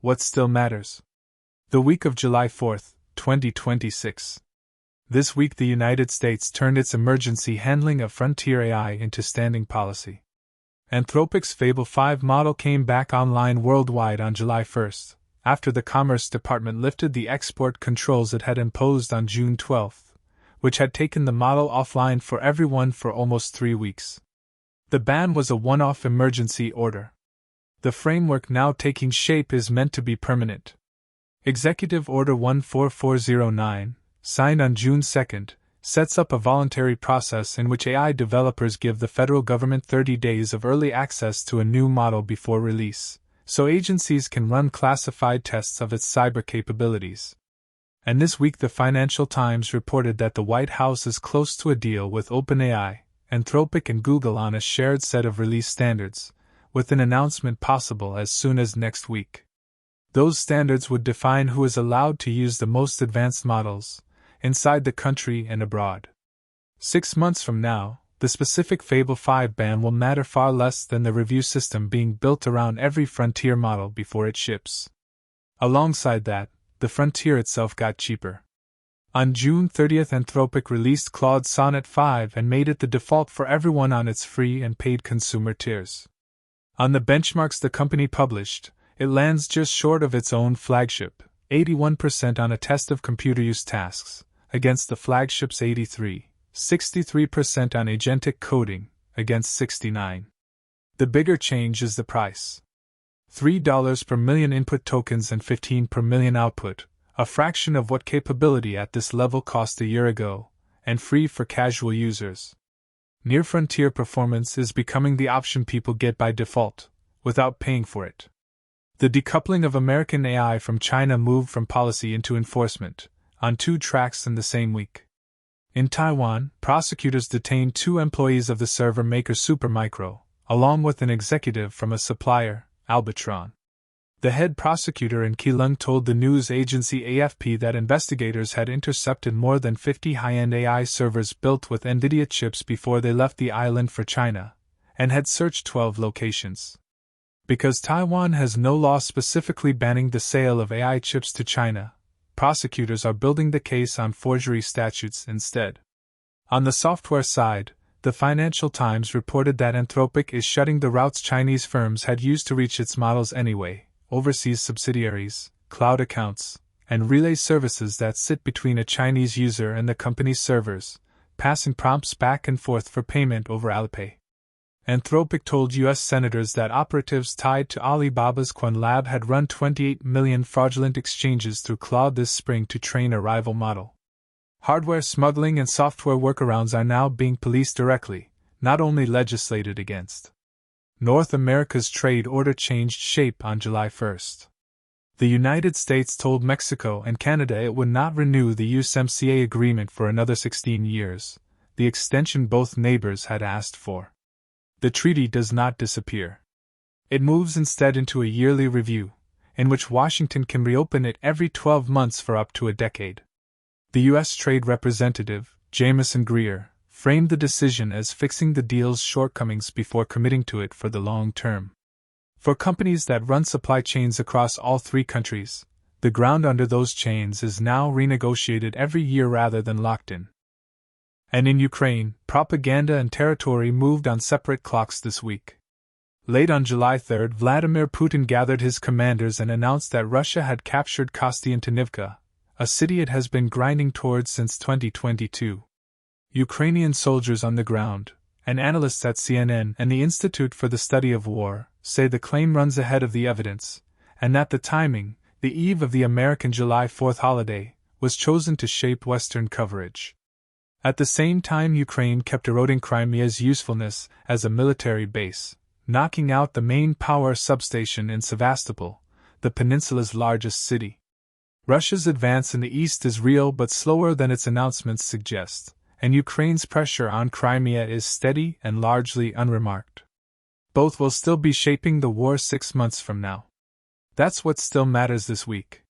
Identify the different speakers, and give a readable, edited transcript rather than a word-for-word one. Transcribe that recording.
Speaker 1: What still matters? The week of July 4, 2026. This week the United States turned its emergency handling of frontier AI into standing policy. Anthropic's Fable 5 model came back online worldwide on July 1, after the Commerce Department lifted the export controls it had imposed on June 12, which had taken the model offline for everyone for almost 3 weeks. The ban was a one-off emergency order. The framework now taking shape is meant to be permanent. Executive Order 14409, signed on June 2, sets up a voluntary process in which AI developers give the federal government 30 days of early access to a new model before release, so agencies can run classified tests of its cyber capabilities. And this week the Financial Times reported that the White House is close to a deal with OpenAI, Anthropic and Google on a shared set of release standards, with an announcement possible as soon as next week. Those standards would define who is allowed to use the most advanced models, inside the country and abroad. 6 months from now, the specific Fable 5 ban will matter far less than the review system being built around every frontier model before it ships. Alongside that, the frontier itself got cheaper. On June 30, Anthropic released Claude Sonnet 5 and made it the default for everyone on its free and paid consumer tiers. On the benchmarks the company published, it lands just short of its own flagship, 81% on a test of computer use tasks, against the flagship's 83, 63% on agentic coding, against 69. The bigger change is the price. $3 per million input tokens and 15 per million output, a fraction of what capability at this level cost a year ago, and free for casual users. Near-frontier performance is becoming the option people get by default, without paying for it. The decoupling of American AI from China moved from policy into enforcement, on 2 tracks in the same week. In Taiwan, prosecutors detained 2 employees of the server maker Supermicro, along with an executive from a supplier, Albitron. The head prosecutor in Keelung told the news agency AFP that investigators had intercepted more than 50 high-end AI servers built with Nvidia chips before they left the island for China, and had searched 12 locations. Because Taiwan has no law specifically banning the sale of AI chips to China, prosecutors are building the case on forgery statutes instead. On the software side, the Financial Times reported that Anthropic is shutting the routes Chinese firms had used to reach its models anyway, overseas subsidiaries, cloud accounts, and relay services that sit between a Chinese user and the company's servers, passing prompts back and forth for payment over Alipay. Anthropic told U.S. senators that operatives tied to Alibaba's Quanlab had run 28 million fraudulent exchanges through Claude this spring to train a rival model. Hardware smuggling and software workarounds are now being policed directly, not only legislated against. North America's trade order changed shape on July 1. The United States told Mexico and Canada it would not renew the USMCA agreement for another 16 years, the extension both neighbors had asked for. The treaty does not disappear. It moves instead into a yearly review, in which Washington can reopen it every 12 months for up to a decade. The U.S. Trade Representative, Jamieson Greer, framed the decision as fixing the deal's shortcomings before committing to it for the long term. For companies that run supply chains across all 3 countries, the ground under those chains is now renegotiated every year rather than locked in. And in Ukraine, propaganda and territory moved on separate clocks this week. Late on July 3, Vladimir Putin gathered his commanders and announced that Russia had captured Kostyantynivka, a city it has been grinding towards since 2022. Ukrainian soldiers on the ground, and analysts at CNN and the Institute for the Study of War, say the claim runs ahead of the evidence, and that the timing, the eve of the American July 4th holiday, was chosen to shape Western coverage. At the same time, Ukraine kept eroding Crimea's usefulness as a military base, knocking out the main power substation in Sevastopol, the peninsula's largest city. Russia's advance in the east is real but slower than its announcements suggest, and Ukraine's pressure on Crimea is steady and largely unremarked. Both will still be shaping the war 6 months from now. That's what still matters this week.